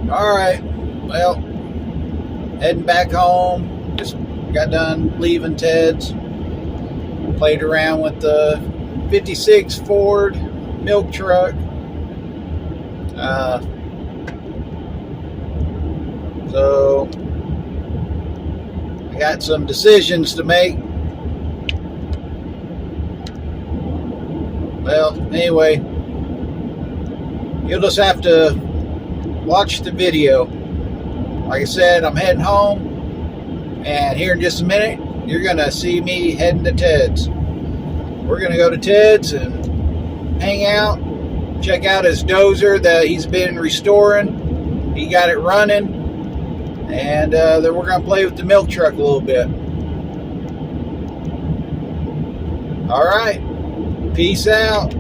Alright, well, heading back home. Just got done leaving Ted's. Played around with the 56 Ford milk truck. So, I got some decisions to make. Well, anyway, you'll just have to watch the video. Like I said, I'm heading home, and here in just a minute, you're going to see me heading to Ted's. We're going to go to Ted's and hang out, check out his dozer that he's been restoring. He got it running, and then we're going to play with the milk truck a little bit. All right, peace out.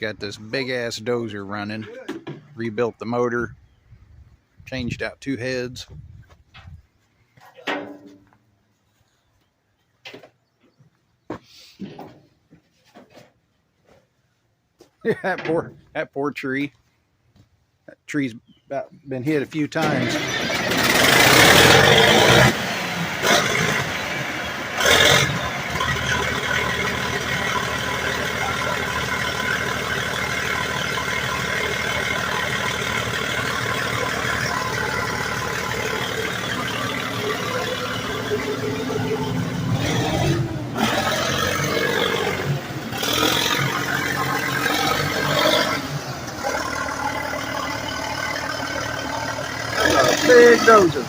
Got this big ass dozer running. Rebuilt the motor, changed out 2 heads. that poor tree. That tree's about been hit a few times. Big dozer.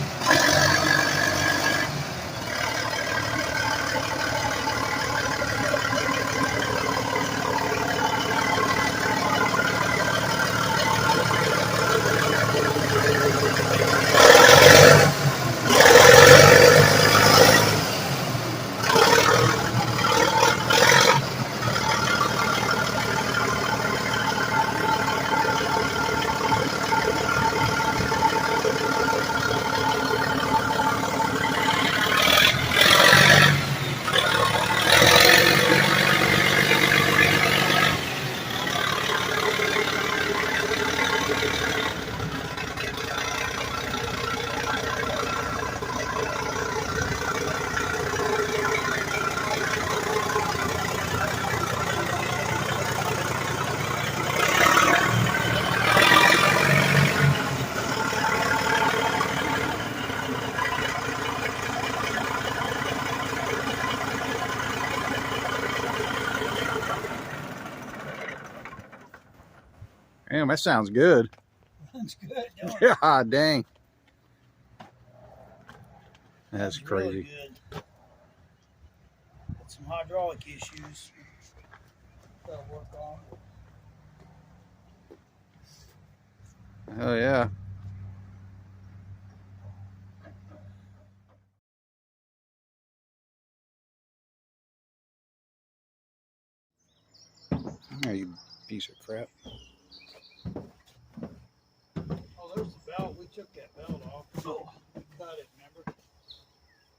Damn, that sounds good. Sounds good. Yeah, dang. That's It's crazy. really good. Got some hydraulic issues. Gotta work on. Oh yeah. Oh, you piece of crap. Oh, there's the belt. We took that belt off. Oh, we cut it, remember?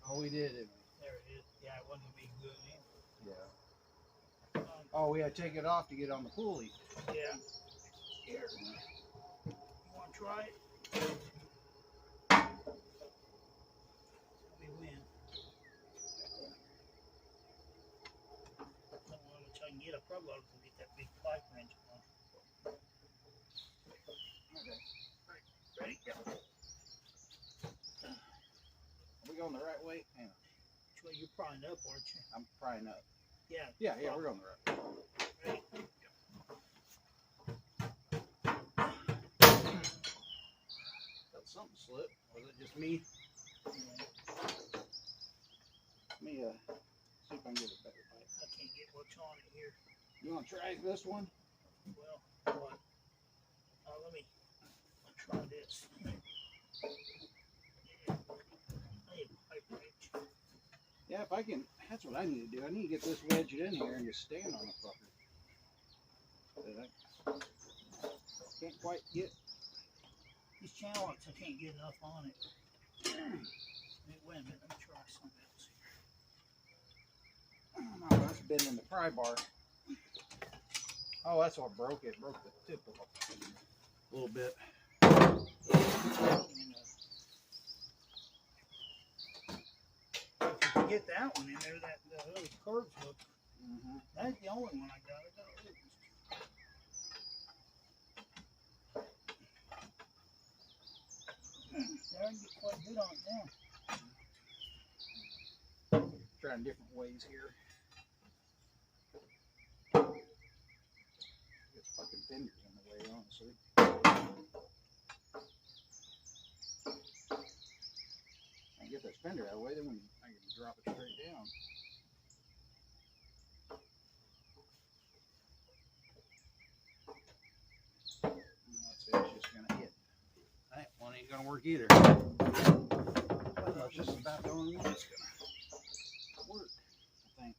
Oh, we did it. There it is. Yeah, it wasn't being good either. Yeah. Oh, we had to take it off to get on the pulley. Yeah. Here. You want to try it? We win. I don't know how much I can get. I probably ought to get that big pipe wrench on. Okay. Ready? Yeah. Are we going the right way? Hang on. Which way? You're prying up, aren't you? I'm prying up. Yeah. Yeah, we're going the right way. Ready? Felt something slip. Was it just me? Yeah. Let me see if I can get a better pipe. I can't get much on it here. You want to try this one? Well, what? Let me try this. Yeah. I need a pipe wrench. Yeah, if I can, that's what I need to do. I need to get this wedged in here and just stand on the fucker. But I can't quite get. These channel locks, I can't get enough on it. Wait a minute, let me try something else here. Oh, that's been in the pry bar. Oh, that's what broke it. Broke the tip of it a little bit. If you can get that one in there, that those curves hook. Mm-hmm. That's the only one I got. I got others. There, I can get quite good on it now. Trying different ways here. It's fucking fingers in the way, honestly. I get this fender out of the way, then when I can drop it straight down. Let's see, it's just gonna hit. That one ain't gonna work either. That's just about the only one that's gonna work, I think.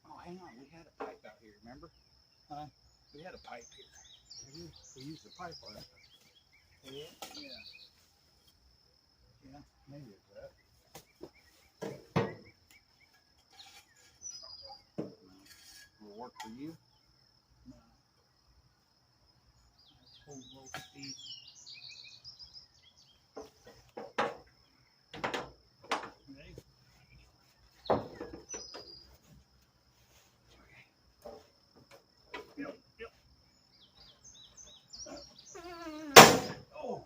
Oh, hang on, we had a pipe out here, remember? Huh? We had a pipe here. We used the pipe on it. Yeah. Yeah. Yeah. Maybe it's that. Will work for you? No. That's full low speed. Ready? Yep. Yep. Oh.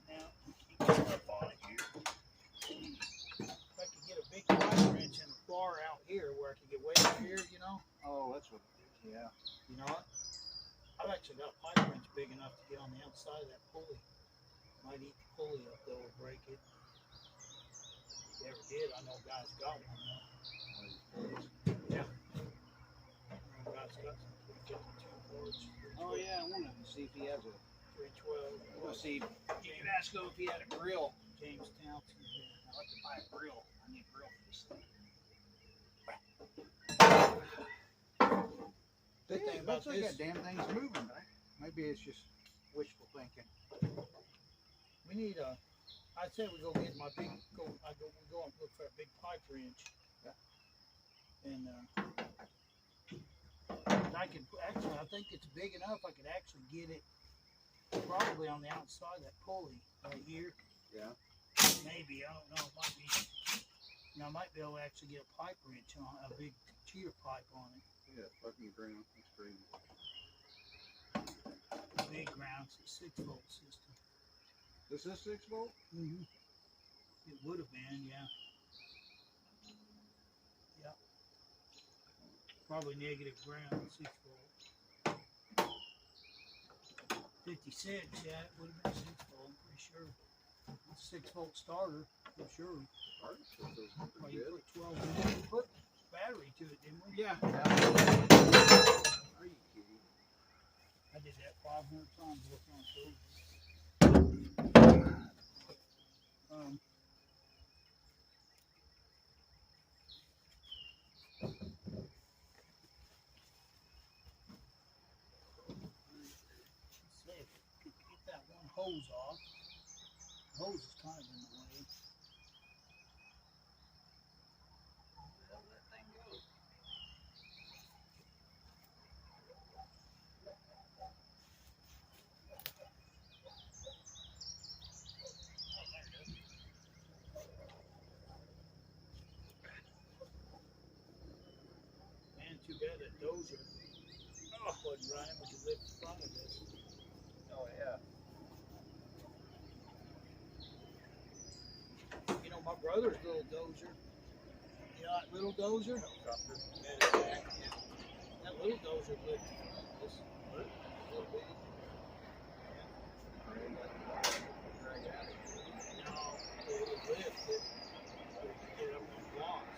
Now, keep stuff on it here. If I could get a big pipe wrench and a bar out here where I could get way up here, you know? Oh, that's what it is, yeah. You know what? I've actually got a pipe wrench big enough to get on the outside of that pulley. Might eat the pulley up though or break it. If you ever did, I know guys got one though. Yeah. I know guys got some 352 boards. Oh, yeah, I wanted to see if he has a. 312. I want to see. You could ask him if he had a grill. James Townsend. I'd like to buy a grill. I need a grill for this thing. Good thing about looks like this, that damn thing's moving. Maybe it's just wishful thinking. we need a. I'd say we go get my big. We go and look for a big pipe wrench. Yeah. And I could actually. I think it's big enough. I could actually get it probably on the outside of that pulley right here. Yeah. Maybe, I don't know. It might be. You know, I might be able to actually get a pipe wrench on a big cheater pipe on it. Yeah, fucking ground. That's green. Big grounds, a 6-volt system. This is 6 volt? Mm-hmm. It would have been, yeah. Yeah. Probably negative ground, 6 volt. 56, yeah, it would have been 6 volt, I'm pretty sure. It's a 6 volt starter, for sure. Well, you put 12 in there. We put battery to it, didn't we? Yeah. Are you kidding? I did that 500 times looking on those. Say if we could get that one hose off. The hose is kind of in the way. Where the hell did that thing go? Man, too bad that dozer wasn't running. Would you lift the front of this? Oh, yeah. You know, my brother's little dozer. You know that little dozer? Helicopter. That little dozer lifted the front of this. What? Little bitty. Drag it out. No, it would lift it. So we could get it up on blocks.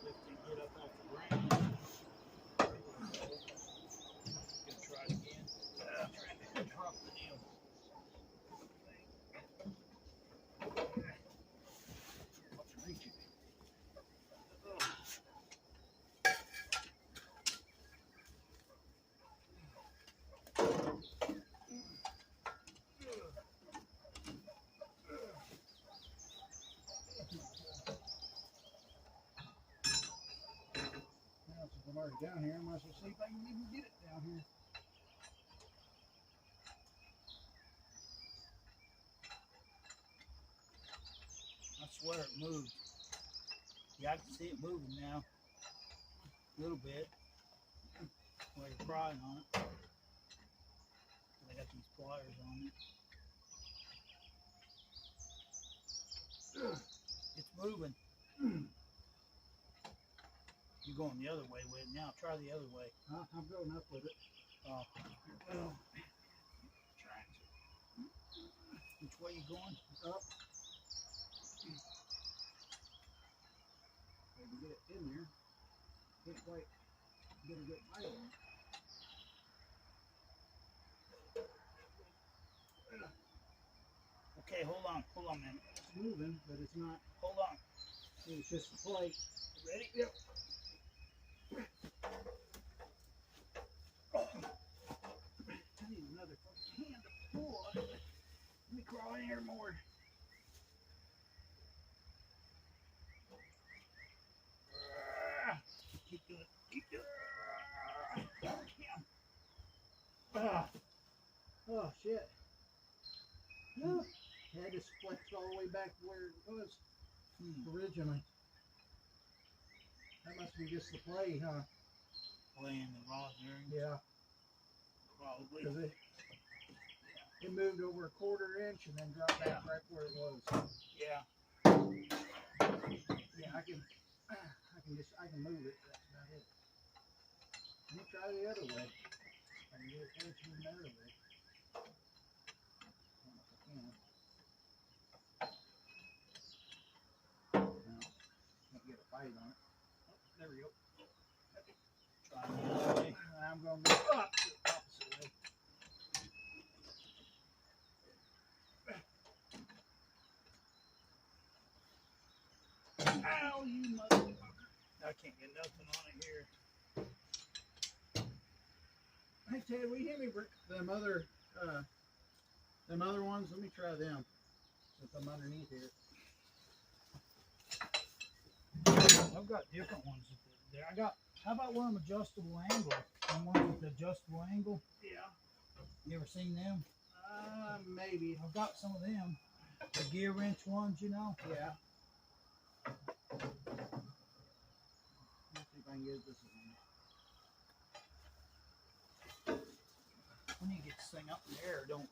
Lift it, get up off the ground. Gonna try it again. Trying to drop the nail. Reach it. Now, since I'm already down here, I might as well see if I can even get it down here. I swear it moved. Yeah, I can see it moving now. A little bit. While you're prying on it. I got these pliers on it. It's moving. You're going the other way with it now. Try the other way. Huh? I'm going up with it. Oh. Well. Which way you going? Up. Maybe get it in there. Can't quite get a good bite on it. Okay, hold on a minute. It's moving, but it's not. Hold on. It's just a plate. Ready? Yep. I need another fucking hand to pull on it. Let me crawl in here more. Keep doing it. Keep doing it. Oh, shit. No. Had to flex all the way back to where it was originally. That must be just the play, huh? Playing the rod bearing. Yeah. Probably. Because it moved over a quarter inch and then dropped back right where it was. Yeah. Yeah, I can move it. That's about it. Let me try the other way. I can get it tension the other way. I don't know if I can. No, can't get a bite on it. Oh, there we go. Try the other way. I'm going to go up the opposite way. Ow, you motherfucker. I can't get nothing on it here. Hey, Ted, will you hand me them other ones? Let me try them. Since I'm underneath here. I've got different ones there. How about one of them adjustable angle? And one with the adjustable angle? Yeah. You ever seen them? Maybe. I've got some of them. The gear wrench ones, you know? Yeah. Let's see if I can get this one. We need to get this thing up in the air, don't we?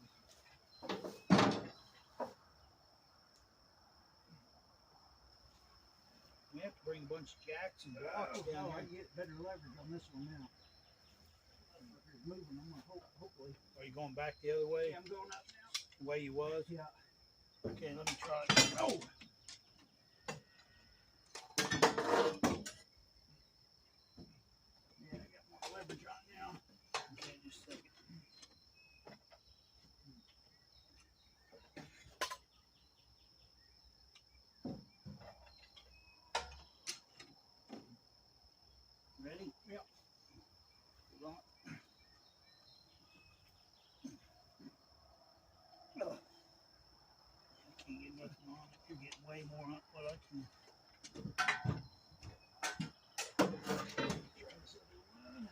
may have to bring a bunch of jacks and blocks down I here. get better leverage on this one now. If it's moving, I'm gonna hopefully. Are you going back the other way? Yeah, I'm going up now. The way you was? Yeah. Okay, let me try it. Oh! Yeah, I got more leverage on now. Okay, just a second. Ready? Yep. Hold on. I can't get nothing on it. You're getting way more on what I can. Try this other one.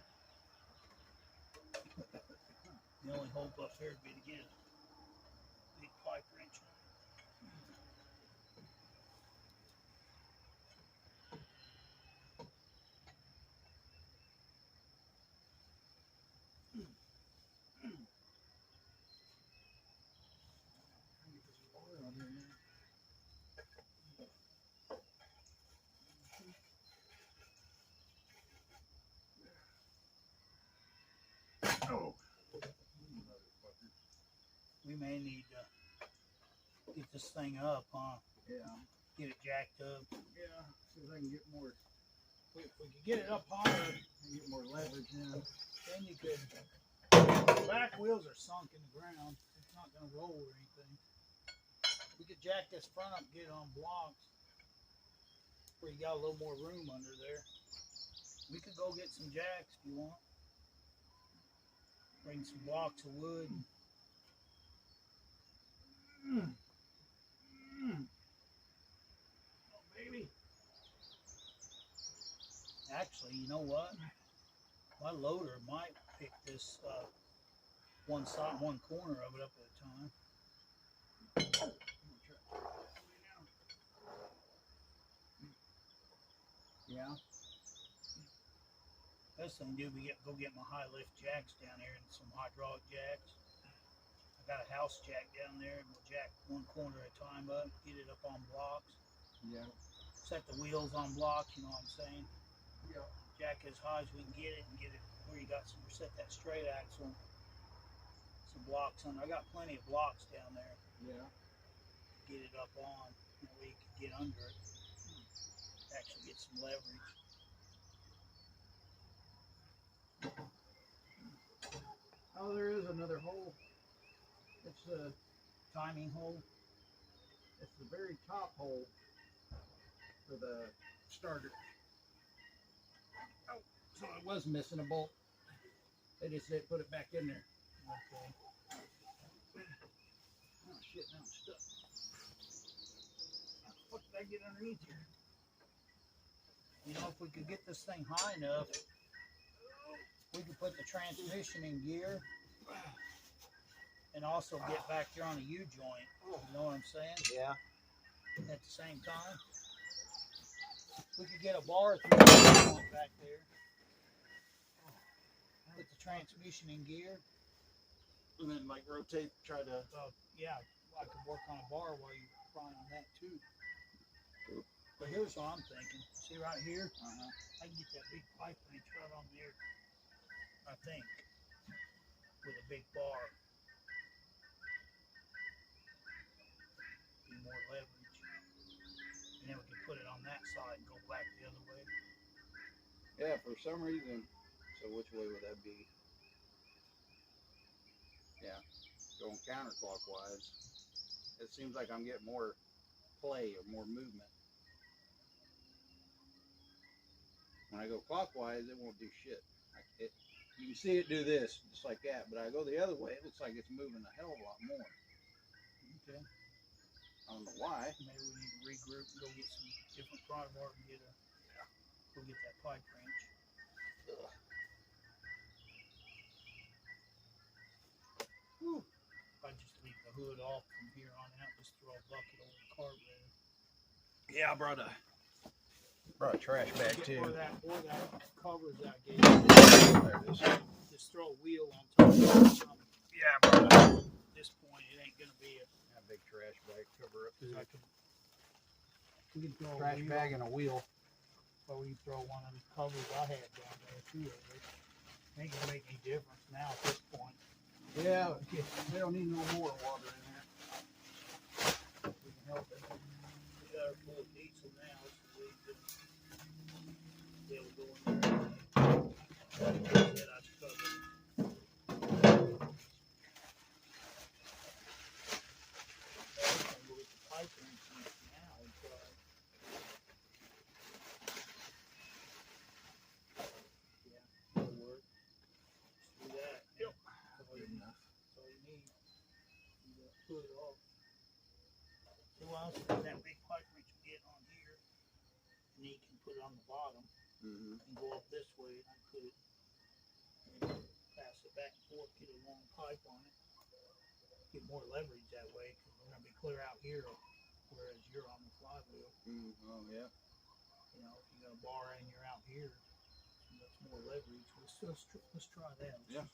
The only hope up there would be to get a big pipe wrench on it. Oh. We may need to get this thing up, huh? Yeah. Get it jacked up. Yeah. See if I can get more. If we could get it up higher, And get more leverage in. then you could. The back wheels are sunk in the ground. It's not going to roll or anything. We could jack this front up, get it on blocks, where you got a little more room under there. We could go get some jacks if you want. Bring some blocks of wood. Oh, baby. Actually, you know what? My loader might pick this one side, one corner of it up at a time. Yeah. Best thing to do, go get my high lift jacks down there and some hydraulic jacks. I got a house jack down there, and we'll jack one corner at a time up, get it up on blocks. Yeah. Set the wheels on blocks, you know what I'm saying? Yeah. Jack as high as we can get it and get it where you got some, set that straight axle. Some blocks on. I got plenty of blocks down there. Yeah. Get it up on, you know, where you can get under it. Actually get some leverage. Oh, there is another hole. It's a Timing hole. It's the very top hole for the starter. Oh, so I was missing a bolt. They just said put it back in there. Okay. Oh shit, now I'm stuck. How the fuck did I get underneath here? You know, if we could get this thing high enough, we could put the transmission in gear and also get back there on a U-joint. You know what I'm saying? Yeah. At the same time. We could get a bar through the U-joint back there. Put the transmission in gear. And then like rotate, try to. Yeah, I could work on a bar while you're trying on that too. But here's what I'm thinking. See right here? I can get that big pipe wrench right on there. I think. With a big bar. Be more leverage. And then we can put it on that side and go back the other way. Yeah, for some reason. So which way would that be? Yeah, going counterclockwise. It seems like I'm getting more play or more movement. When I go clockwise, it won't do shit. You can see it do this, just like that, but I go the other way, it looks like it's moving a hell of a lot more. Okay. I don't know why. Maybe we need to regroup and go get some different pry bar and go get that pipe wrench. Whew. If I just leave the hood off from here on out, just throw a bucket over the carburetor. Yeah, I brought a trash bag too. Or that covers that gate. There it is. Just throw a wheel on top of it. Yeah, I brought At this point, it ain't gonna be a big trash bag cover up. we can throw Trash a wheel. bag and a wheel. or we throw one of the covers I had down there too. It ain't gonna make any difference now at this point. Yeah, we don't need no more water in there. We can help it. We got our full of diesel now, so we can be able to go in there. That I covered. With the pipe wrench now, yeah, that'll work. Just do that. Yep. That's all you need. That's all you need. You gotta put it off. So I'll put that big pipe wrench you get on here, and then you can put it on the bottom and go up this way, and I put it and pass it back and forth, get a long pipe on it, get more leverage that way, because we're gonna be clear out here, whereas you're on the flywheel. Oh yeah. You know, if you got a bar and you're out here, that's more leverage. Let's try that. Let's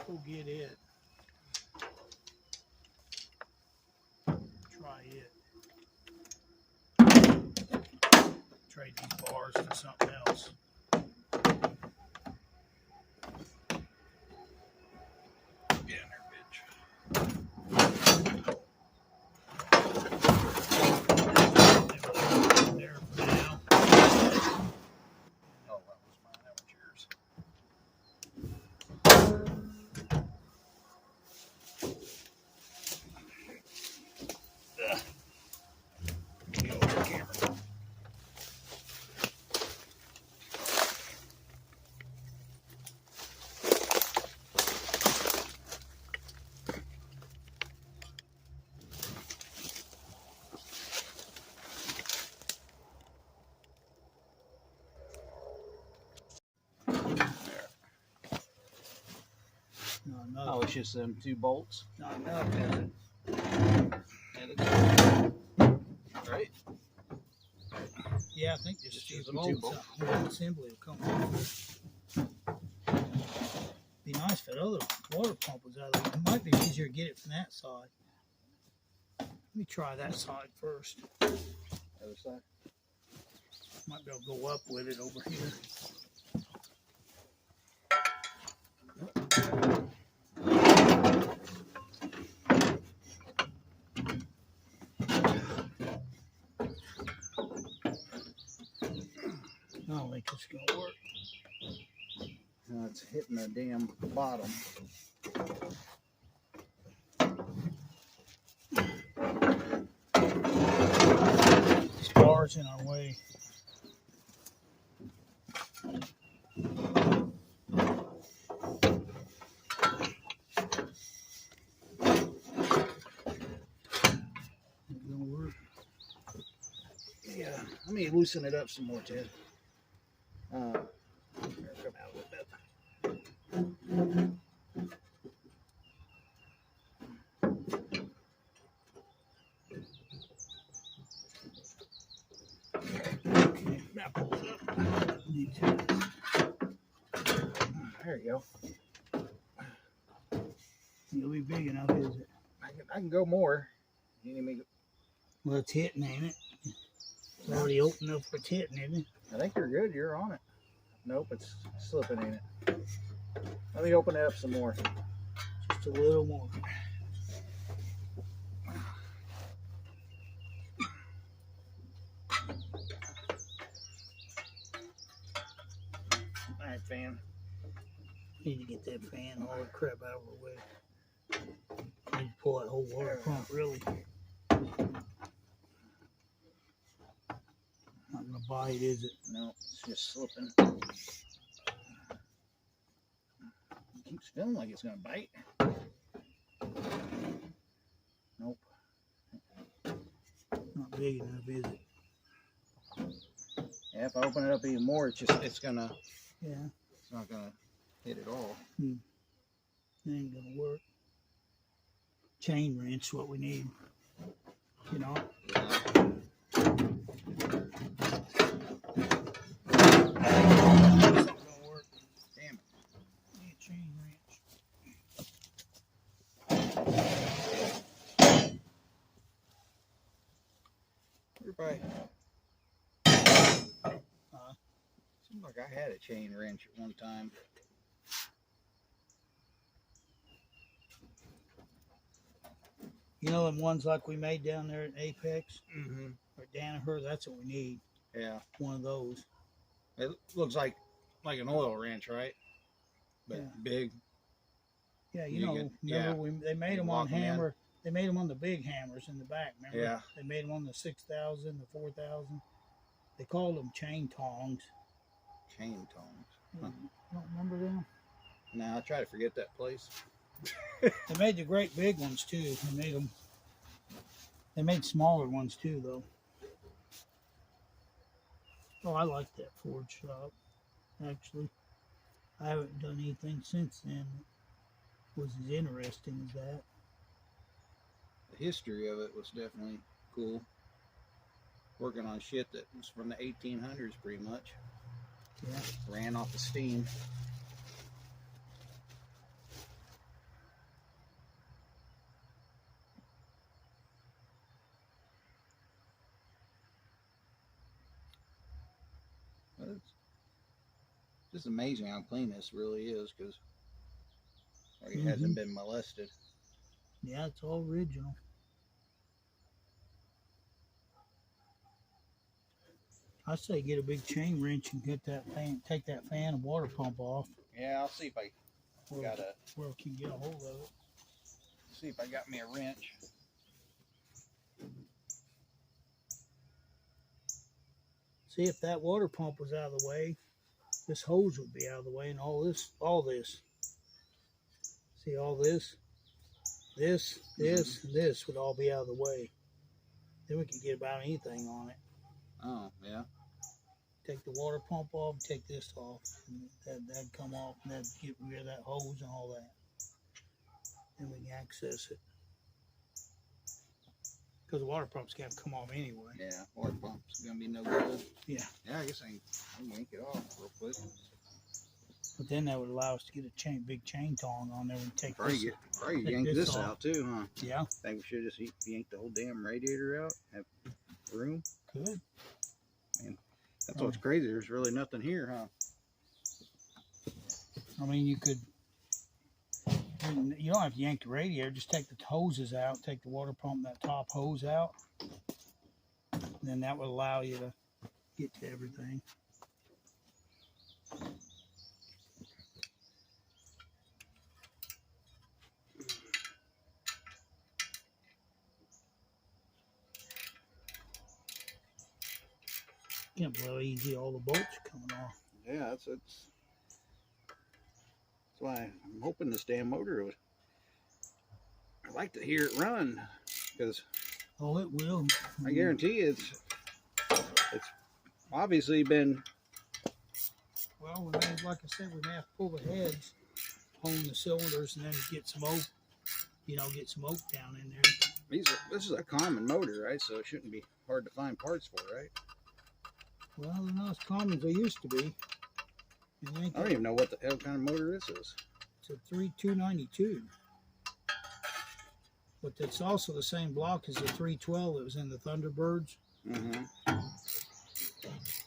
go get it. Try it. Trade these bars to something else. Get in there, bitch. There for now. Oh, that was mine. That was yours. Get over the camera. Not enough. Oh, it's just them 2 bolts. Not enough, is it? Right? Yeah, I think just Just the them 2 bolts. The whole assembly will come off. Be nice if that other water pump was out of there. It might be easier to get it from that side. Let me try that side first. Other side. Might be able to go up with it over here. I don't think it's gonna work. No, it's hitting the damn bottom. This bar's in our way. Ain't gonna work. Yeah, let me loosen it up some more, Ted. Come out a little bit. Okay, that pulls up. Need to. There you go. It'll be big enough, is it? I can go more. You need me? Well, it's hitting, ain't it? It's already opened up for it's hitting, isn't it? I think you're good. You're on it. Nope, it's slipping, ain't it? Let me open it up some more. Just a little more. All right, fan. Need to get that fan, all the crap out of the way. Need to pull that whole water pump, really. Not gonna bite, is it? No, it's just slipping. It keeps feeling like it's gonna bite. Nope. Not big enough, is it? Yeah, if I open it up even more, it's gonna. Yeah. It's not gonna hit at all. It ain't gonna work. Chain wrench, what we need. You know. It's not gonna work. Damn it. Need a chain wrench. Everybody. like I had a chain wrench at one time. You know them ones like we made down there at Apex Mm-hmm. or Danaher? That's what we need. Yeah. One of those. It looks like an oil wrench, right? But Yeah. big. Yeah, you know, remember they made them on hammer. They made them on the big hammers in the back, remember? Yeah. They made them on the 6,000, the 4,000. They called them chain tongs. Chain tongs. Huh. You don't remember them? No, I try to forget that place. They made the great big ones, too. They made smaller ones, too, though. Oh, I like that Ford shop, actually. I haven't done anything since then that was as interesting as that. The history of it was definitely cool. Working on shit that was from the 1800s, pretty much. Yeah. Ran off of steam. It's just amazing how clean this really is, because it hasn't been molested. Yeah, it's all original. I say get a big chain wrench and get that fan, take that fan and water pump off. Yeah, I'll see if I got where we can get a hold of it. See if I got me a wrench. See, if that water pump was out of the way, this hose would be out of the way, and all this. See all this, and this would all be out of the way. Then we could get about anything on it. Oh, yeah. Take the water pump off, take this off, and that'd come off, and that'd get rid of that hose and all that. Then we can access it. Because the water pump's got to come off anyway. Yeah, water pump's going to be no good. Yeah. Yeah, I guess I can yank it off real quick. But then that would allow us to get a big chain tong on there and take probably yank this out too, huh? Yeah. Think we should just yank the whole damn radiator out? Have room? Could. Man, that's what's crazy. There's really nothing here, huh? I mean, you could. You don't have to yank the radiator. Just take the hoses out. Take the water pump, that top hose out. And then that would allow you to get to everything. Can't believe how easy all the bolts are coming off. Yeah, that's why I'm hoping this damn motor would. I'd like to hear it run, because it will. I guarantee it's obviously been. Well, like I said, we may have to pull the heads, hone the cylinders, and then get some oak. Get some oak down in there. This is a common motor, right? So it shouldn't be hard to find parts for, right? Well, they're not as common as they used to be. I don't even know what the hell kind of motor this is. It's a 3292. But it's also the same block as the 312 that was in the Thunderbirds. Mm-hmm.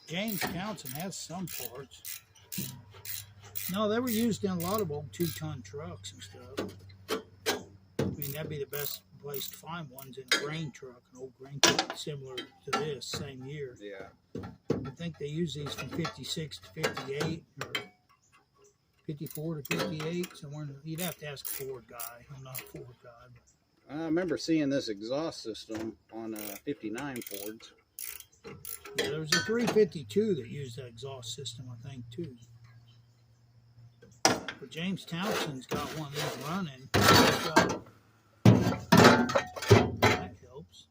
James Townsend has some parts. No, they were used in a lot of old 2-ton trucks and stuff. I mean, that'd be the best place to find ones in a grain truck, an old grain truck similar to this, same year. Yeah. I think they use these from 56 to 58 or 54 to 58. Somewhere you'd have to ask a Ford guy. I'm not a Ford guy. But I remember seeing this exhaust system on 59 Fords. yeah, there was a 352 that used that exhaust system, I think, too. But James Townsend's got one of these running. That helps.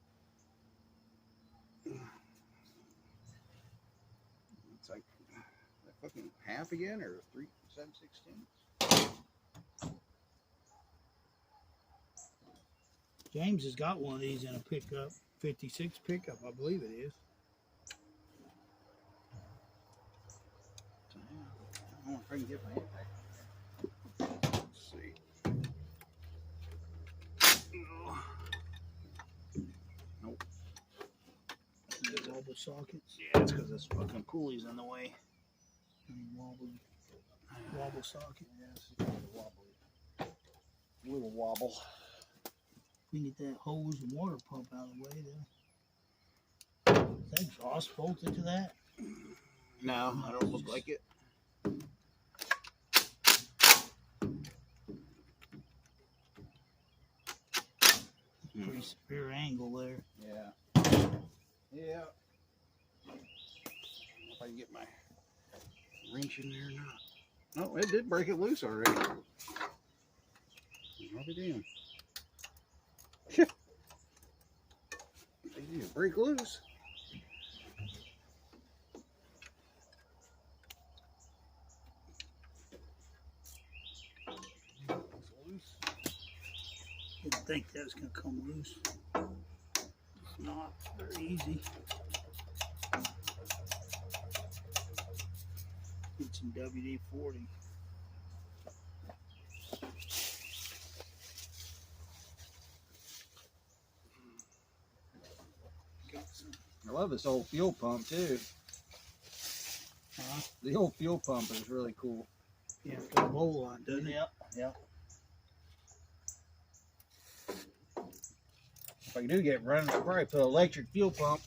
It's like fucking half again, or 3 7/16. James has got one of these in a pickup, 56 pickup, I believe it is. I don't know if I can get my impact. Let's see. Nope. The wobble sockets. Yeah, it's because this fucking pulley's in the way. Wobble socket. Yeah, it's just a wobble. Little wobble. We get that hose and water pump out of the way then. Is that exhaust bolted to that? No, I don't look like it. Pretty severe angle there. Yeah. Yeah. If I can get my wrench in there or not. Oh, it did break it loose already. I'll be damned. Shit. They need to break loose. It's loose. Didn't think that was going to come loose. It's not very easy. Get some WD-40. I love this old fuel pump too. The old fuel pump is really cool. Yeah, it's got a bowl on, doesn't it? Yep, yep. If I do get running, I'll probably put an electric fuel pump.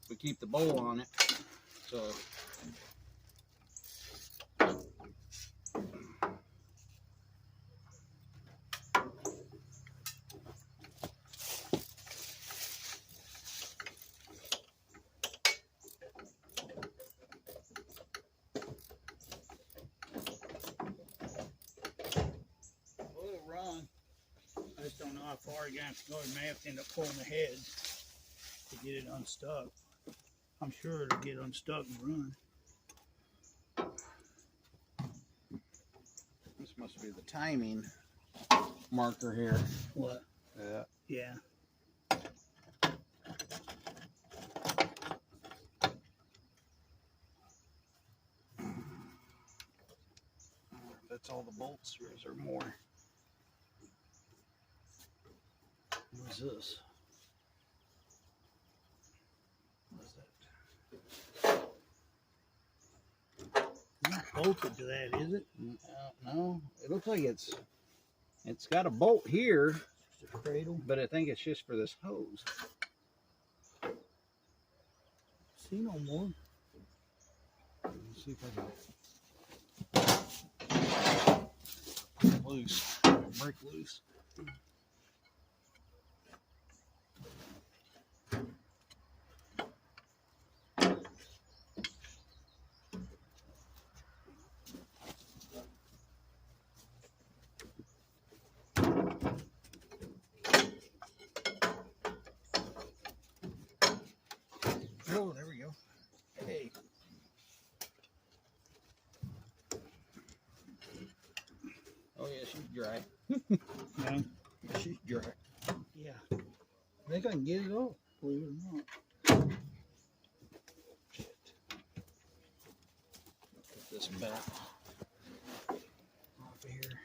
We keep the bowl on it. So it'll run. I just don't know how far you're going to have to go. You may have to end up pulling the heads to get it unstuck. I'm sure it'll get unstuck and run. this must be the timing marker here. What? Yeah. Yeah. That's all the bolts, or is there more? What is this? What is that? Not bolted to that, is it? No, it looks like it's got a bolt here, Just a cradle. but I think it's just for this hose. See no more. Let's see if I can loose, break loose. Oh, there we go. Hey. Oh yeah, she's dry. Yeah. She's dry. Yeah. I think I can get it off. Believe it or not. Shit. Put this back off of here.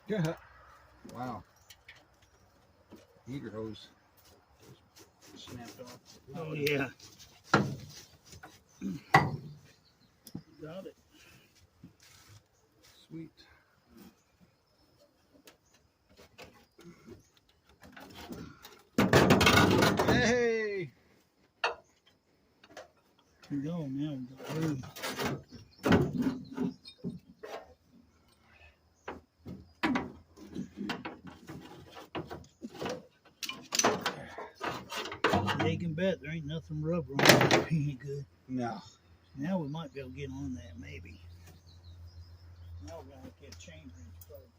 Yeah. Wow. Heater hose snapped off. Oh, yeah. Got it. Sweet. Hey! Here we go. Now we've got room. You can bet there ain't nothing rubber on it. Ain't good. No. Now we might be able to get on that, maybe. Now we're gonna get a chain wrench probably.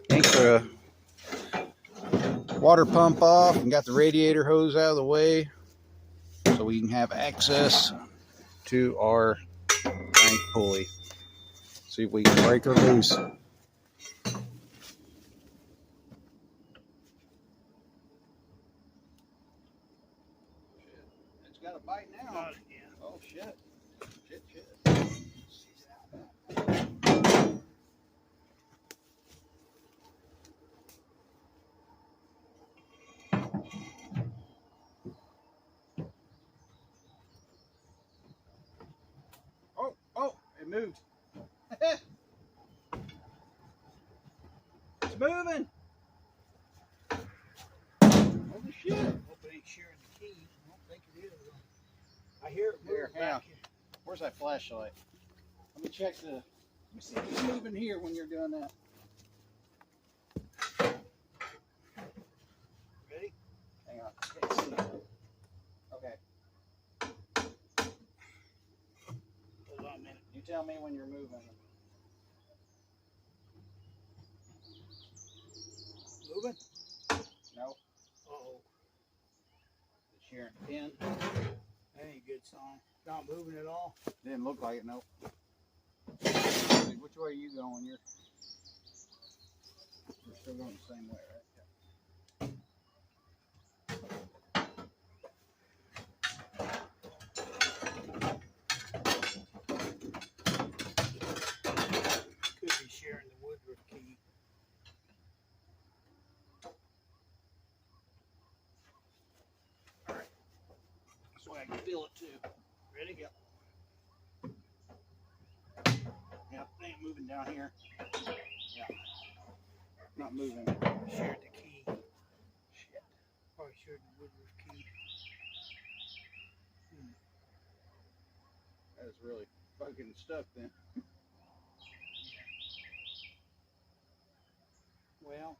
Take the water pump off and got the radiator hose out of the way so we can have access to our crank pulley. See if we can break her loose. It's got a bite now. Got it, yeah. Oh shit. Shit. Oh, it moved. It's moving. Holy shit. Hope it ain't sharing the keys. I don't think it is. I hear it Here, moving back here. Where's that flashlight? Let me check the. Let me see if it's moving here when you're doing that. Ready? Hang on. Can't see. Okay. Hold on a minute. You tell me when you're moving. Moving? No. Uh-oh. It's sharing the pin. That ain't a good sign. Not moving at all. Didn't look like it, no. Which way are you going? You're still going the same way, right? Could be sharing the Woodruff key. Alright. That's why I can feel it too. Ready? Yep. Yep, they ain't moving down here. Yeah. Not moving. Shared the key. Shit. Probably shared the Woodruff key. That is really fucking stuck then. Well,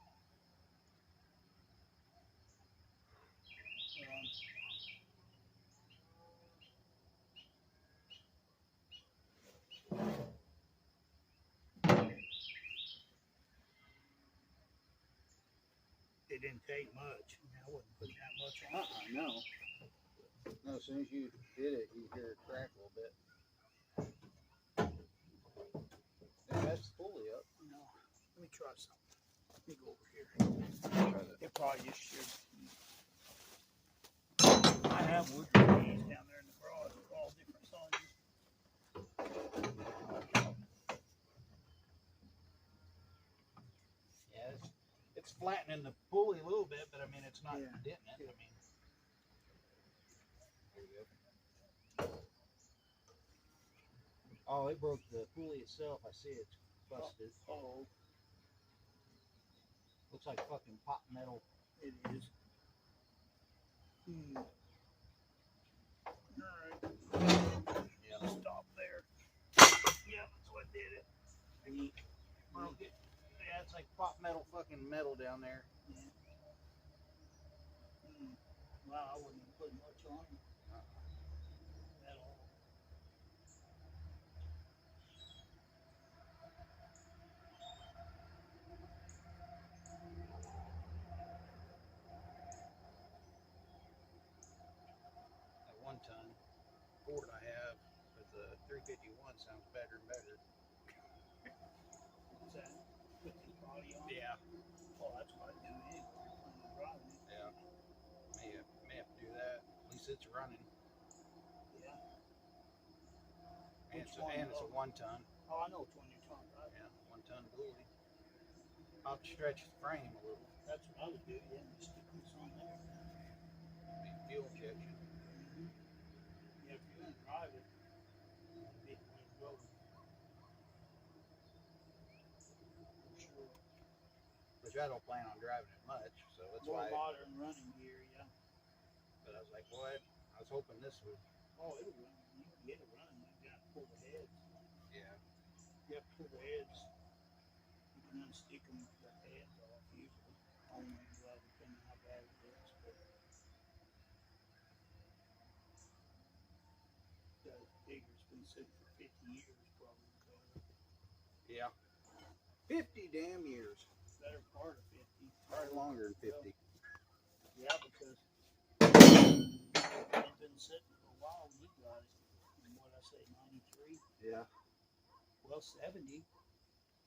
it didn't take much. I wasn't putting that much on. No. No, as soon as you hit it, you hear it crack a little bit. It messed the pulley up. No. Let me try something. Let me go over here. It probably just shared. I have Woodruff keys down there in the garage with all different sizes. Yeah, it's flattening the pulley a little bit, but I mean, it's not denting it. I mean, there you go. Oh, it broke the pulley itself. I see it's busted. Oh, Looks like fucking pot metal. it is. Alright. Yeah. Stop there. Yeah, that's what did it. Broke it. Yeah, it's like pot metal fucking metal down there. Yeah. Wow, I wouldn't even put much on it. At all. That 1-ton Ford I have with the 351 sounds better and better. What's that? Put the body on? Yeah. Oh, that's what I do anyway. When I'm driving it. Yeah. May have to do that. At least it's running. Yeah. And it's a 1-ton. Oh, I know which one you're talking about. Yeah, 1-ton pulley. I'll have to stretch the frame a little. That's what I would do. Yeah, just stick this on there. Need fuel injection. Yeah, if you're gonna drive it, it'd be the way to go. For sure. Which I don't plan on driving it much, so that's More why. modern running gear, yeah. But I was like, boy, I was hoping this would. Oh, it'll run. You can get it running. You got to pull the heads. Yeah. You have to pull the heads. You can unstick them with the heads off usually. Only depending on how bad it is. But the digger's been sitting for 50 years probably. Yeah. 50 damn years. Better part of 50. Probably longer than 50. Yeah, because it's been sitting for a while when you got it. From what I say, 93? Yeah. Well, 70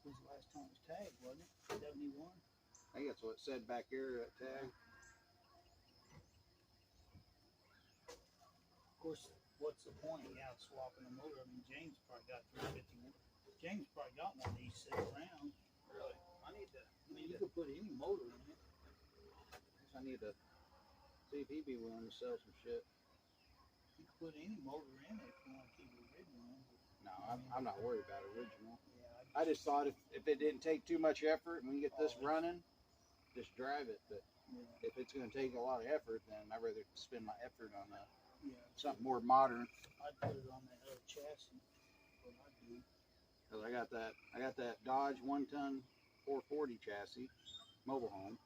was the last time it was tagged, wasn't it? 71? I think that's what it said back here at tag. Of course, what's the point? Yeah, swapping a motor. I mean, James probably got 351. James probably got one of these sitting around. Really? I mean, You could put any motor in it. I need to see if he'd be willing to sell some shit. You could put any motor in it if you want to keep it original. No, I'm not worried about original. Yeah, I just thought if it didn't take too much effort and we can get this running, just drive it. But if it's going to take a lot of effort, then I'd rather spend my effort on something more modern. I'd put it on that other chassis. What I do. Cause I got that Dodge 1-ton 440 chassis, mobile home.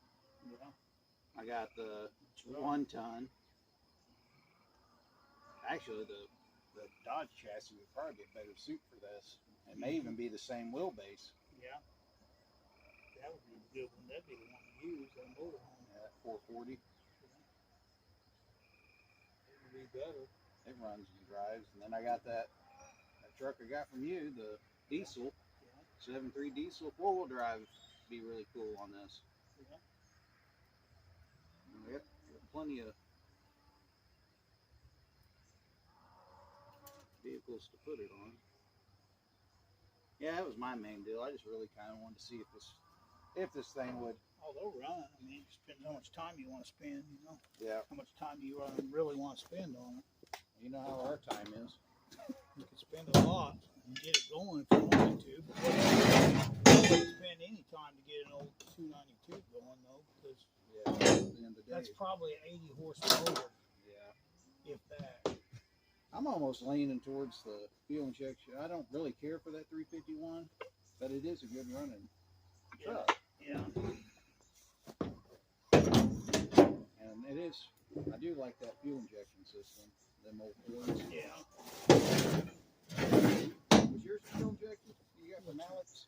Yeah. I got the 1-ton. Actually, the Dodge chassis would probably be a better suit for this. It may even be the same wheelbase. Yeah. That would be a good one. That'd be the one to use, that motor home. Yeah, that 440. It would be better. It runs and drives. And then I got that truck I got from you, the diesel, 7.3 diesel 4-wheel drive. Be really cool on this. Yeah. We got plenty of vehicles to put it on. Yeah, that was my main deal. I just really kind of wanted to see if this thing would. Oh, they'll run. I mean, it depends how much time you want to spend, you know. Yeah. How much time do you really want to spend on it? You know how our time is. You can spend a lot and get it going if you wanted to, but you don't spend any time to get an old 292 going, though, because at the end of the day, that's probably an 80 horsepower. Yeah. If that. I'm almost leaning towards the fuel injection. I don't really care for that 351, but it is a good running truck. Yeah. And it is. I do like that fuel injection system. Them old Fords. Yeah. Was yours fuel injected? You got from Alex?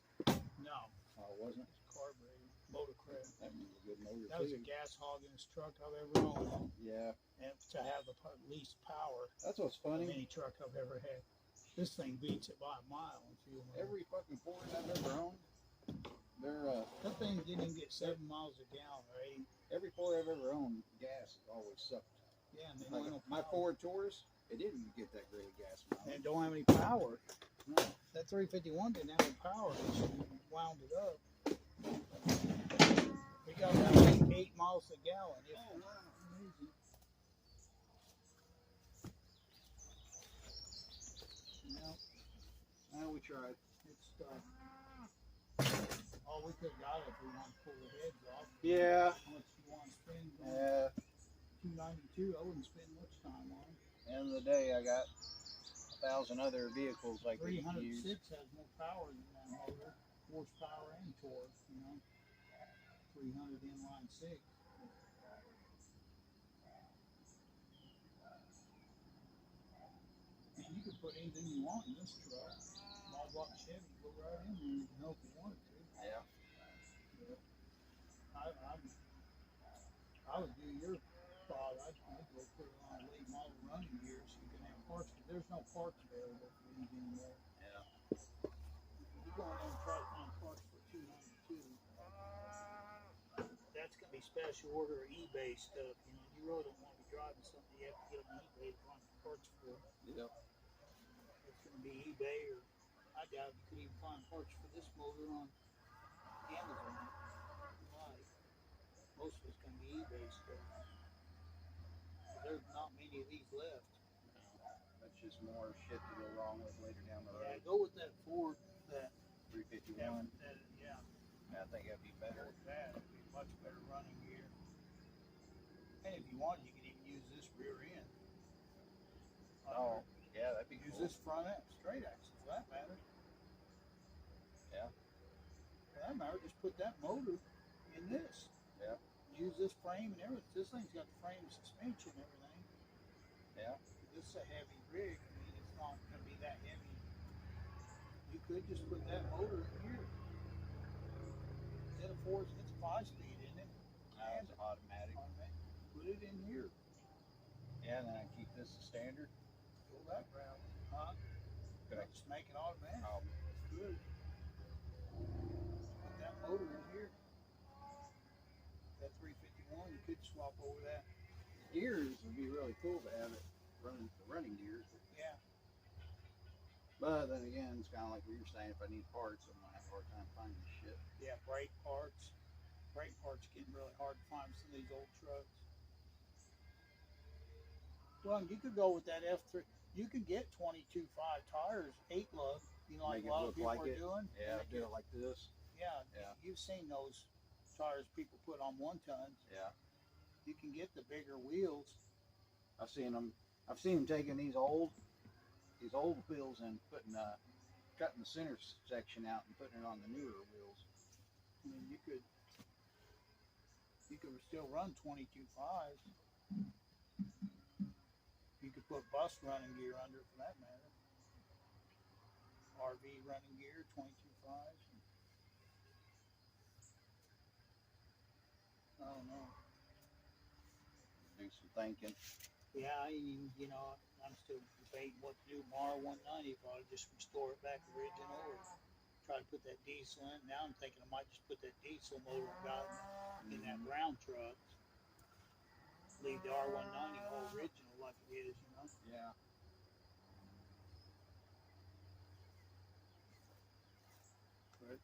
No. Oh, it wasn't? It's carburetor. Motor crash. That was a good motor That was too. a gas hoggingest truck I've ever owned. Yeah. And to have the least power That's what's of funny. any truck I've ever had. This thing beats it by a mile in fuel. Every fucking Ford I've ever owned, they're that thing didn't even get 7 miles a gallon, right? every Ford I've ever owned, gas always sucked. Yeah, and they Like don't have my no power. Ford Taurus, it didn't get that great of gas And mileage. it don't have any power. No. That 351 didn't have any power. It just wound it up. We got about 8 miles a gallon. Oh, wow. Amazing. Well, we tried. It's oh, we could have got it if we wanted to pull the heads off. Yeah. How much you want to spend on Yeah. 292? I wouldn't spend much time on it. End of the day, I got 1,000 other vehicles like that you can use. 306 has more power than that motor, horsepower and torque, you know. 300 inline 6. And you can put anything you want in this truck. Small block Chevy, go right in there, you know, if you wanted to. Yeah. But I would do your thought. I'd go put it on a late model running gear so you can have parts. There's no parts available for these anymore. Yeah. You go in there and try to find parts for 292. That's gonna be special order or eBay stuff. You know, you really don't want to be driving something you have to get on eBay to find parts for. Yep. It's gonna be eBay, or I doubt you could even find parts for this motor on Amazon. Like, most of it's gonna be eBay stuff. There's not many of these left. No, that's just more shit to go wrong with later down the Yeah, road. go with that Ford. That 351. yeah. I think that'd be better. That would be much better running gear. And if you want, you can even use this rear end. Oh, yeah, that'd be Use cool. this front end, straight axle, for that matter. Yeah. For that matter, just put that motor in this. Yeah. Use this frame and everything. This thing's got the frame suspension and everything. Yeah. This is a heavy rig. I mean, it's not going to be that heavy. You could just put that motor in here. Instead of 4, it's a 5-speed, isn't it? That's automatic. Put it in here. Yeah, and then I keep this as standard. Go that route. Huh? Could I just make it automatic. Oh, Good. Put that motor in here. That 351, you could swap over that. gears would be really cool to have it running the running gears. Yeah. But then again, it's kind of like what you're saying. If I need parts, I'm gonna have a hard time finding shit. Yeah, brake parts. Brake parts getting really hard to find some of these old trucks. Well, you could go with that F3. You could get 22.5 tires, 8 lug. You know, like Make a lot it of look people like are it. doing. Yeah, do it like this. Yeah, Yeah. You've seen those tires people put on 1 tons. Yeah. You can get the bigger wheels. I've seen them taking these old wheels and cutting the center section out and putting it on the newer wheels. I mean, you could still run 22.5s. You could put bus running gear under for that matter. RV running gear, 22.5s. I don't know. Do some thinking. Yeah, I'm still debating what to do with my R190. If I just restore it back original or try to put that diesel in. Now I'm thinking I might just put that diesel motor I got in that brown truck. Leave the R190 all original like it is, you know? Yeah. But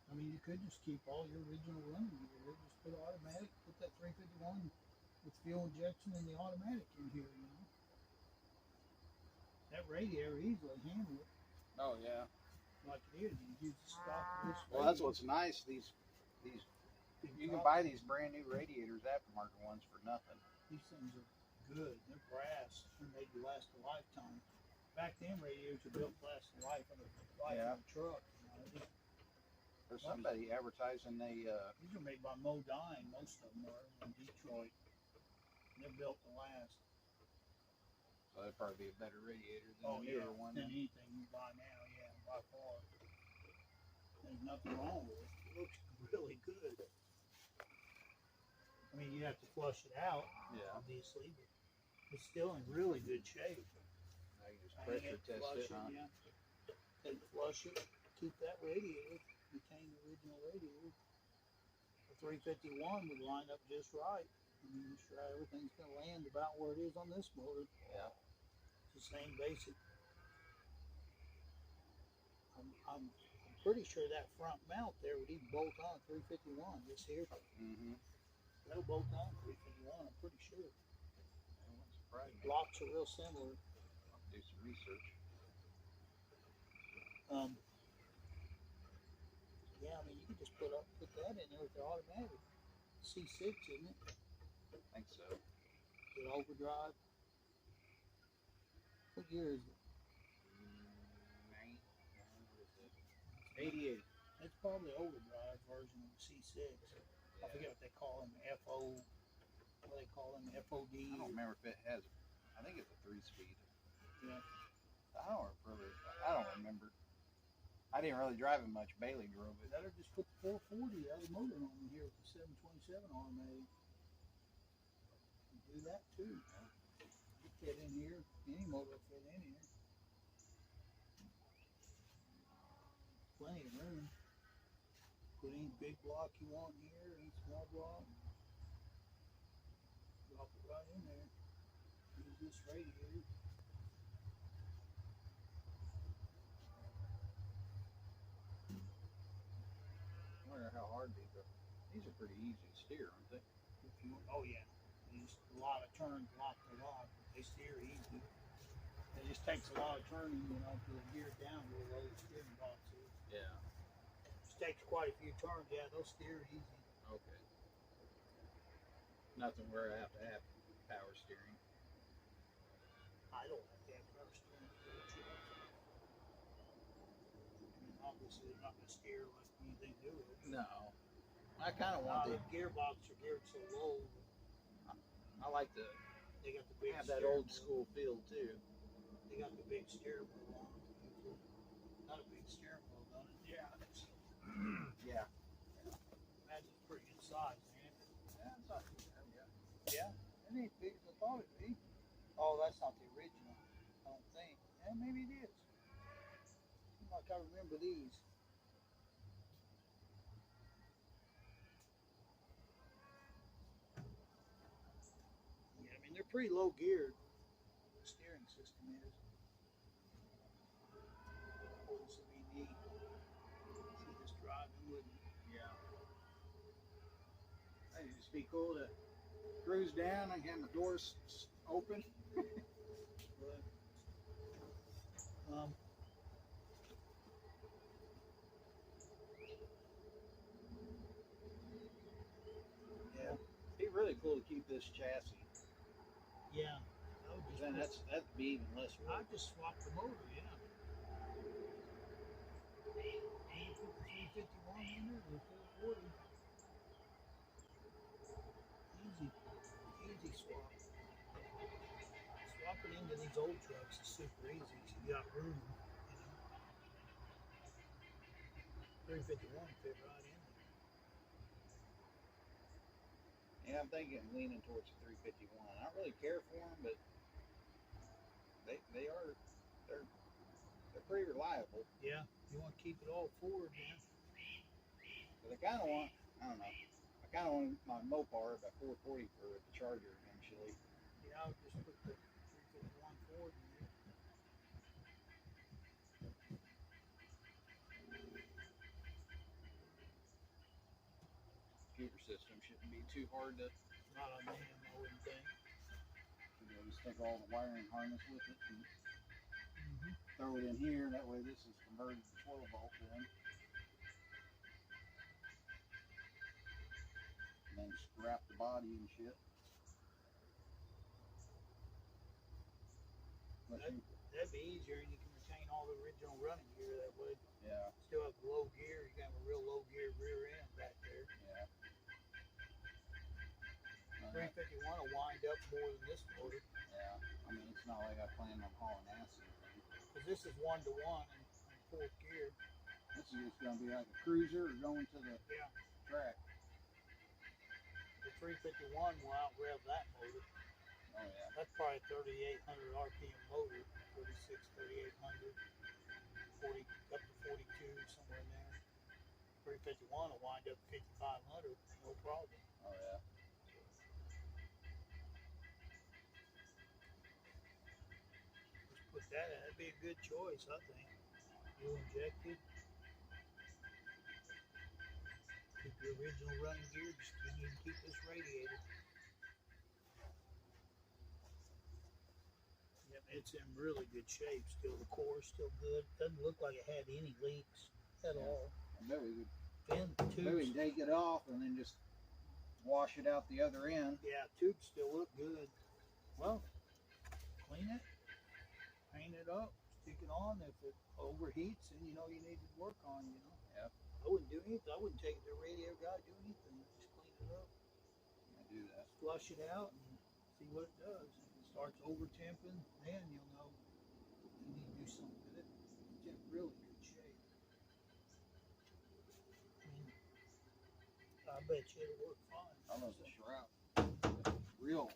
I mean, you could just keep all your original running gear. Just put automatic, put that 351 with fuel injection and the automatic in here, you know? That radiator easily handle it. Oh yeah. Like it is, you use the stock of this. Well, that's what's nice. These you can buy these brand new radiators, aftermarket ones, for nothing. These things are good. They're brass and they last a lifetime. Back then, radiators were built to last a life of a truck. You know? There's somebody advertising these are made by Modine. Most of them are in Detroit. They're built to last. So that'd probably be a better radiator than the newer one. Than anything you buy now, yeah, by far. There's nothing wrong with it. It looks really good. I mean, you have to flush it out, obviously, but it's still in really good shape. I can just pressure test it, huh? Yeah. Take flush it, keep that radiator, retain the original radiator. The 351 would line up just right. I mean, sure everything's going to land about where it is on this motor. Yeah. It's the same basic. I'm pretty sure that front mount there would even bolt on 351. This here. Mm-hmm. That'll bolt on 351. I'm pretty sure. That wouldn't surprise me. Blocks are real similar. I'll do some research. Yeah, I mean, you could just put that in there with the automatic. C6, isn't it? I think so. The overdrive. What year is it? 88. It's probably the overdrive version of the C6. I forget what they call them, FO. What they call them, FOD. I don't remember if it has. I think it's a 3-speed. Yeah. I don't remember. I didn't really drive it much. Bailey drove it. Better just put the 440 out of the motor on here with the 727 automatic. Do that too. You fit in here. Any motor will fit in here. Plenty of room. Put any big block you want here, any small block. Drop it right in there. Use this radiator. I wonder how hard these are. These are pretty easy to steer, aren't they? Oh yeah. Just a lot of turns, lock to lock. They steer easy. It just takes a lot of turning, you know, to gear down to where the steering box is. Yeah. Just takes quite a few turns. Yeah, they'll steer easy. Okay. Nothing where I have to have power steering. I don't have to have power steering for the truck. I mean, obviously, they're not going to steer like anything new. No. I kind of want the gearbox are geared so low. I like to They got the big have that steering old school feel too. They got the big steering wheel on it. Not a big steering wheel, don't it? Yeah. Yeah. Imagine it's pretty good size, man. Yeah, it's not too bad. Yeah. Yeah. It ain't big as a thought it'd be. Oh, that's not the original. I don't think. Yeah, maybe it is. Seems like I remember these. Yeah, I mean they're pretty low geared. The steering system is. This would be neat. See this driving with me. Yeah. It'd just be cool to cruise down and have the doors open. But, Yeah. It'd be really cool to keep this chassis. yeah, I would just Then that'd be even less work. I'd just swap the motor, yeah. 351 in there or 440. Easy swap. Swapping into these old trucks is super easy. You got room, you know. 351 fit right in there. Yeah, I'm thinking leaning towards the 351. I don't really care for them, but they're pretty reliable. Yeah, you want to keep it all forward, man. But I kind of want, I don't know, I kind of want my Mopar about 440 for the Charger eventually. Yeah, I would just put the 351 forward in there. Computer system shouldn't be too hard to. Not on them, I wouldn't think. Just take all the wiring harness with it and throw it in here. That way this is converted to 12 volt then. And then scrap the body and shit. That'd be easier, and you can retain all the original running gear that way. Yeah. Still have low gear. You can have a real low gear rear end back there. Yeah. 351 will wind up more than this motor. Yeah. I mean, it's not like I plan on hauling ass or anything. Because this is 1-to-1 in fourth gear. This is just going to be like a cruiser or going to the track. The 351 will out-rev that motor. Oh, yeah. That's probably a 3,800 RPM motor. 36, 3,800, 40, up to 42, somewhere in there. 351 will wind up 5,500, no problem. Oh, yeah. Just put that in. That'd be a good choice, I think. Fuel injected. Keep your original running gear. Just you need to keep this radiator. Yep, it's in really good shape still. The core's still good. Doesn't look like it had any leaks at all. I bet we Fin could tubes. take it off and then just wash it out the other end. Yeah, tubes still look good. Well, clean it, paint it up, stick it on. If it overheats, then you know you need to work on, you know. Yep. I wouldn't do anything. I wouldn't take it to the radio guy, do anything. Just clean it up. I do that. Flush it out and see what it does. If it starts over-temping, then you'll know you need to do something with it. It's in really good shape. I mean, I bet you it'll work fine. I love the shroud. Real. I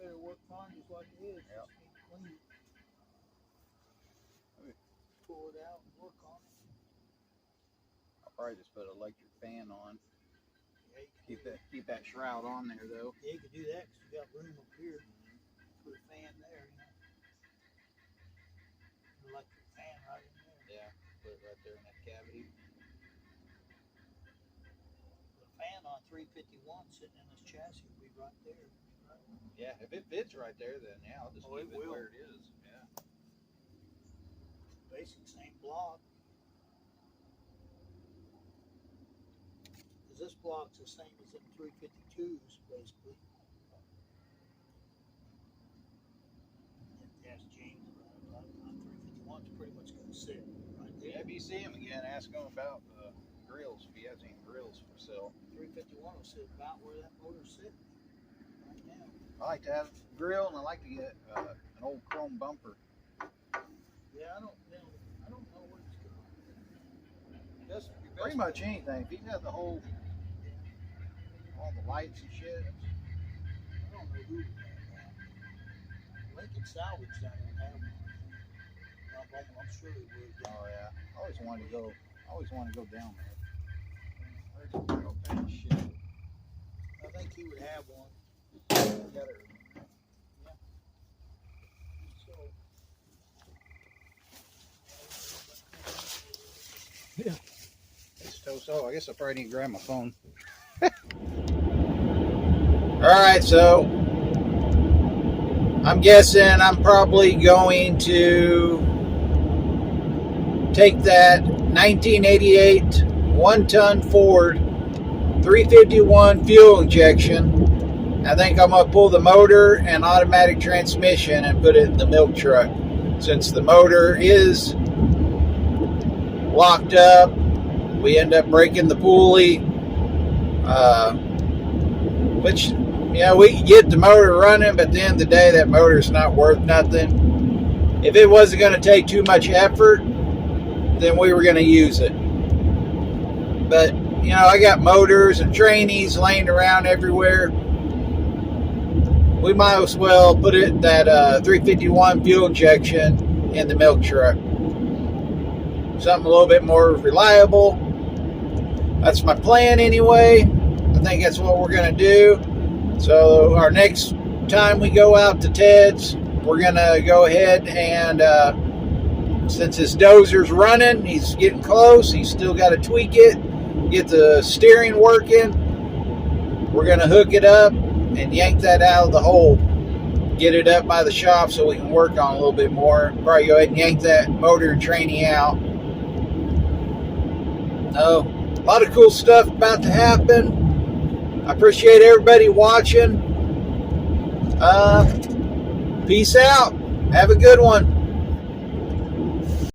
bet it'll work fine just like it is. Yep. Just need to clean it. Okay. Pull it out and work on it. I'll probably just put an electric fan on. Yeah, you can Keep that shroud on there though. Yeah, you could do that because you got room up here. Put a fan there, you know. An electric fan right in there. Yeah, put it right there in that cavity. The fan on 351 sitting in this chassis will be right there. Right? Yeah, if it fits right there, then yeah, I'll just Oh, leave it it will. where it is. Yeah. Basic same block. Because this block's the same as them 352s, basically. Ask James about it. 351's pretty much going to sit right there. Yeah, if you see him again, ask him about the grills, if he has any grills for sale. 351 will sit about where that motor's sitting right now. I like to have a grill, and I like to get an old chrome bumper. Yeah, I don't know what it's going. Pretty much anything. If he's got the whole, all the lights and shit. I don't don't know who would have that. Lincoln Salvage down there have one. I'm sure they would. Oh yeah, I always wanted to go down there. There's a real kind of shit. I think he would have one. Together. So, Yeah. So I guess I probably need to grab my phone. Alright, so I'm guessing I'm probably going to take that 1988 one-ton Ford 351 fuel injection. I think I'm going to pull the motor and automatic transmission and put it in the milk truck. Since the motor is locked up, we end up breaking the pulley, which, we can get the motor running, but at the end of the day, that motor's not worth nothing. If it wasn't going to take too much effort, then we were going to use it. But, I got motors and trainees laying around everywhere. We might as well put that 351 fuel injection in the milk truck. Something a little bit more reliable. That's my plan anyway. I think that's what we're going to do. So our next time we go out to Ted's, we're going to go ahead and, since his dozer's running, he's getting close, he's still got to tweak it, get the steering working. We're going to hook it up and yank that out of the hole. Get it up by the shop so we can work on a little bit more. Probably go ahead and yank that motor and trainee out. A lot of cool stuff about to happen. I appreciate everybody watching. Peace out. Have a good one.